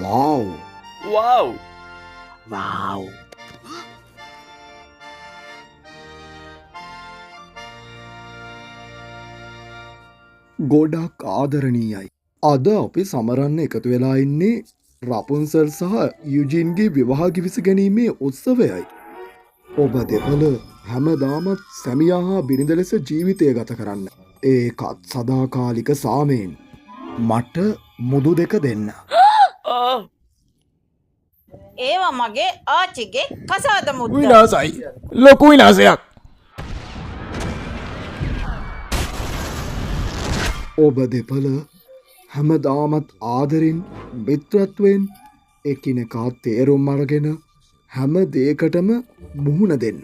wow wow wow ගොඩක් ආදරණීයයි. අද අපි සමරන්න එකතු වෙලා ඉන්නේ රපුන්සල් සහ යුජින්ගේ විවාහ කිවිස ගැනීමේ උත්සවයයි. ඔබ දෙපළ හැමදාමත් සැමියා හා බිරිඳ ලෙස ජීවිතය ගත කරන්න. ඒකත් සදාකාලික සාමයෙන්. මට මුදු දෙක දෙන්න. oh ඒවා මගේ ආච්චිගේ කසාද මුද්ද. විනාසයි ලොකු විනාසයක්. ඔබ දෙපළ හැමදාමත් ආදරින් මිත්‍රත්වයෙන් එකිනෙකා තේරුම් අරගෙන හැම දේකටම මුහුණ දෙන්න.